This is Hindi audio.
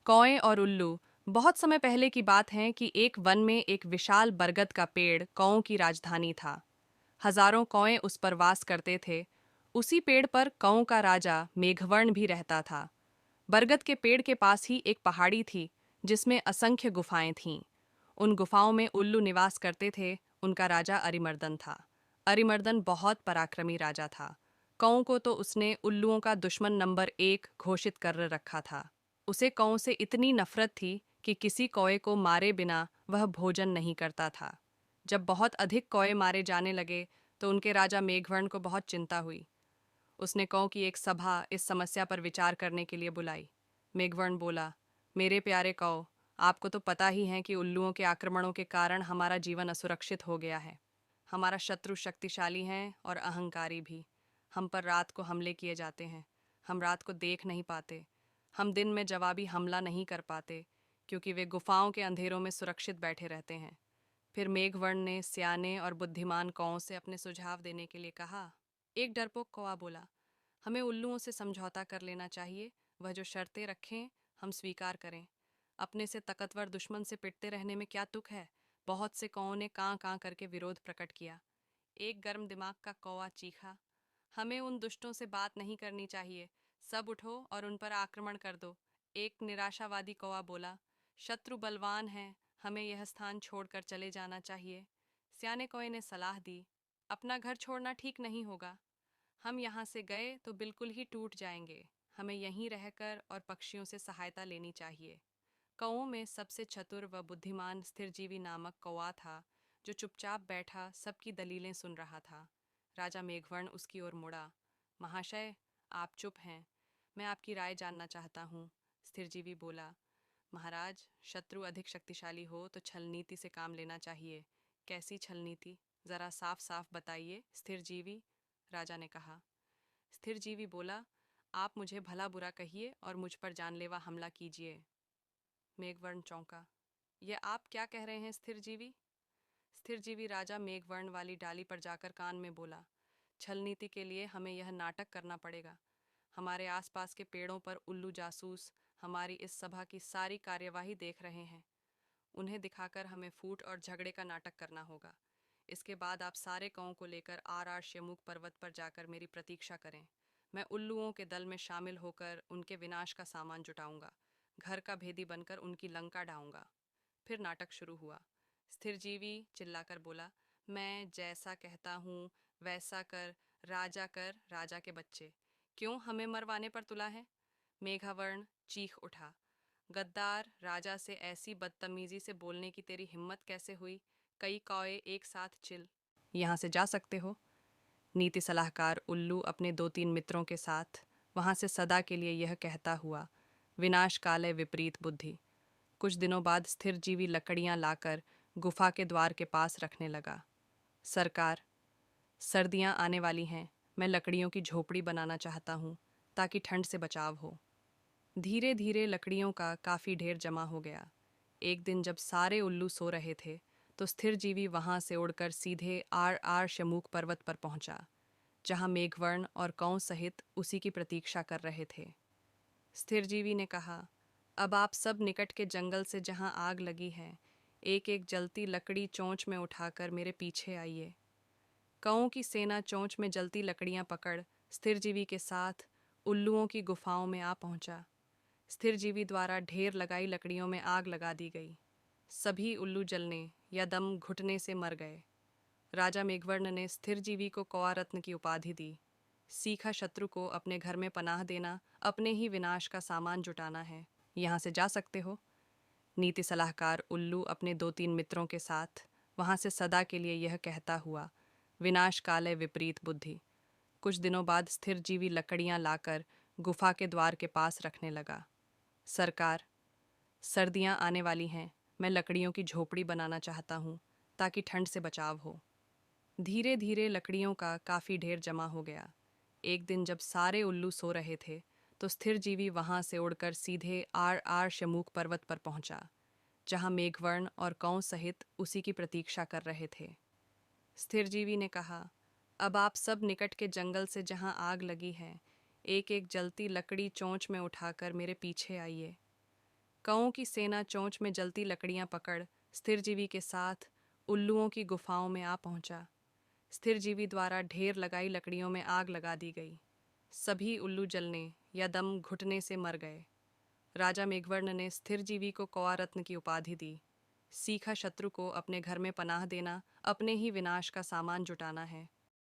कौए और उल्लू। बहुत समय पहले की बात है कि एक वन में एक विशाल बरगद का पेड़ कौओं की राजधानी था। हजारों कौए उस पर वास करते थे। उसी पेड़ पर कौओं का राजा मेघवर्ण भी रहता था। बरगद के पेड़ के पास ही एक पहाड़ी थी जिसमें असंख्य गुफाएं थीं। उन गुफाओं में उल्लू निवास करते थे। उनका राजा अरिमर्दन था। अरिमर्दन बहुत पराक्रमी राजा था। कौओं को तो उसने उल्लुओं का दुश्मन नंबर 1 घोषित कर रखा था। उसे कौओं से इतनी नफरत थी कि किसी कौए को मारे बिना वह भोजन नहीं करता था। जब बहुत अधिक कौए मारे जाने लगे तो उनके राजा मेघवर्ण को बहुत चिंता हुई। उसने कौओं की एक सभा इस समस्या पर विचार करने के लिए बुलाई। मेघवर्ण बोला, मेरे प्यारे कौ, आपको तो पता ही है कि उल्लुओं के आक्रमणों के कारण हमारा जीवन असुरक्षित हो गया है। हमारा शत्रु शक्तिशाली हैं और अहंकारी भी। हम पर रात को हमले किए जाते हैं। हम रात को देख नहीं पाते। हम दिन में जवाबी हमला नहीं कर पाते क्योंकि वे गुफाओं के अंधेरों में सुरक्षित बैठे रहते हैं। फिर मेघवर्ण ने सियाने और बुद्धिमान कौओं से अपने सुझाव देने के लिए कहा। एक डरपोक कौआ बोला, हमें उल्लुओं से समझौता कर लेना चाहिए। वह जो शर्तें रखें हम स्वीकार करें। अपने से ताकतवर दुश्मन से पिटते रहने में क्या तुक है। बहुत से कौओं ने कां कां करके विरोध प्रकट किया। एक गर्म दिमाग का कौवा चीखा, हमें उन दुष्टों से बात नहीं करनी चाहिए। सब उठो और उन पर आक्रमण कर दो। एक निराशावादी कौवा बोला, शत्रु बलवान है, हमें यह स्थान छोड़कर चले जाना चाहिए। सियाने कौए ने सलाह दी, अपना घर छोड़ना ठीक नहीं होगा। हम यहाँ से गए तो बिल्कुल ही टूट जाएंगे। हमें यहीं रहकर और पक्षियों से सहायता लेनी चाहिए। कौओं में सबसे चतुर व बुद्धिमान स्थिरजीवी नामक कौवा था, जो चुपचाप बैठा सबकी दलीलें सुन रहा था। राजा मेघवर्ण उसकी ओर मुड़ा। महाशय, आप चुप हैं। मैं आपकी राय जानना चाहता हूँ। स्थिरजीवी बोला, महाराज, शत्रु अधिक शक्तिशाली हो तो छल नीति से काम लेना चाहिए। कैसी छल नीति, जरा साफ साफ बताइए स्थिरजीवी, राजा ने कहा। स्थिरजीवी बोला, आप मुझे भला बुरा कहिए और मुझ पर जानलेवा हमला कीजिए। मेघवर्ण चौंका, यह आप क्या कह रहे हैं स्थिरजीवी? स्थिरजीवी राजा मेघवर्ण वाली डाली पर जाकर कान में बोला, छल नीति के लिए हमें यह नाटक करना पड़ेगा। हमारे आसपास के पेड़ों पर उल्लू जासूस हमारी इस सभा की सारी कार्यवाही देख रहे हैं। उन्हें दिखाकर हमें फूट और झगड़े का नाटक करना होगा। इसके बाद आप सारे कौओं को लेकर आर श्यमुक पर्वत पर जाकर मेरी प्रतीक्षा करें। मैं उल्लुओं के दल में शामिल होकर उनके विनाश का सामान जुटाऊंगा। घर का भेदी बनकर उनकी लंका ढाऊंगा। फिर नाटक शुरू हुआ। स्थिरजीवी चिल्लाकर बोला, मैं जैसा कहता हूँ वैसा कर, राजा कर, राजा के बच्चे। क्यों हमें मरवाने पर तुला है? मेघावर्ण चीख उठा, गद्दार, राजा से ऐसी बदतमीजी से बोलने की तेरी हिम्मत कैसे हुई? कई कौए एक साथ चिल, यहाँ से जा सकते हो। नीति सलाहकार उल्लू अपने 2-3 मित्रों के साथ वहां से सदा के लिए यह कहता हुआ, विनाश काले विपरीत बुद्धि। कुछ दिनों बाद स्थिर जीवी लकड़ियां लाकर गुफा के द्वार के पास रखने लगा। सरकार, सर्दियां आने वाली हैं। मैं लकड़ियों की झोपड़ी बनाना चाहता हूँ ताकि ठंड से बचाव हो। धीरे धीरे लकड़ियों का काफी ढेर जमा हो गया। एक दिन जब सारे उल्लू सो रहे थे तो स्थिर जीवी वहां से उड़कर सीधे आर आर शमूक पर्वत पर पहुंचा, जहां मेघवर्ण और कौं सहित उसी की प्रतीक्षा कर रहे थे। स्थिर जीवी ने कहा, अब आप सब निकट के जंगल से जहां आग लगी है, एक एक जलती लकड़ी चोंच में उठाकर मेरे पीछे आइए। कौओं की सेना चोंच में जलती लकड़ियां पकड़ स्थिर जीवी के साथ उल्लुओं की गुफाओं में आ पहुंचा। स्थिर जीवी द्वारा ढेर लगाई लकड़ियों में आग लगा दी गई। सभी उल्लू जलने या दम घुटने से मर गए। राजा मेघवर्ण ने स्थिर जीवी को कौआ रत्न की उपाधि दी। सीखा शत्रु को अपने घर में पनाह देना अपने ही विनाश का सामान जुटाना है। यहाँ से जा सकते हो। नीति सलाहकार उल्लू अपने 2-3 मित्रों के साथ वहां से सदा के लिए यह कहता हुआ, विनाश काले विपरीत बुद्धि। कुछ दिनों बाद स्थिर जीवी लकड़ियां लाकर गुफा के द्वार के पास रखने लगा। सरकार, सर्दियां आने वाली हैं। मैं लकड़ियों की झोपड़ी बनाना चाहता हूँ ताकि ठंड से बचाव हो। धीरे धीरे लकड़ियों का काफी ढेर जमा हो गया। एक दिन जब सारे उल्लू सो रहे थे तो स्थिर जीवी वहां से उड़कर सीधे आर आर शमूक पर्वत पर पहुंचा, जहां मेघवर्ण और कौं सहित उसी की प्रतीक्षा कर रहे थे। स्थिर जीवी ने कहा, अब आप सब निकट के जंगल से जहां आग लगी है, एक एक जलती लकड़ी चोंच में उठाकर मेरे पीछे आइए। कौओं की सेना चोंच में जलती लकड़ियां पकड़ स्थिरजीवी के साथ उल्लुओं की गुफाओं में आ पहुंचा। स्थिरजीवी द्वारा ढेर लगाई लकड़ियों में आग लगा दी गई। सभी उल्लू जलने या दम घुटने से मर गए। राजा मेघवर्ण ने स्थिरजीवी को कौआ रत्न की उपाधि दी। सीखा शत्रु को अपने घर में पनाह देना अपने ही विनाश का सामान जुटाना है।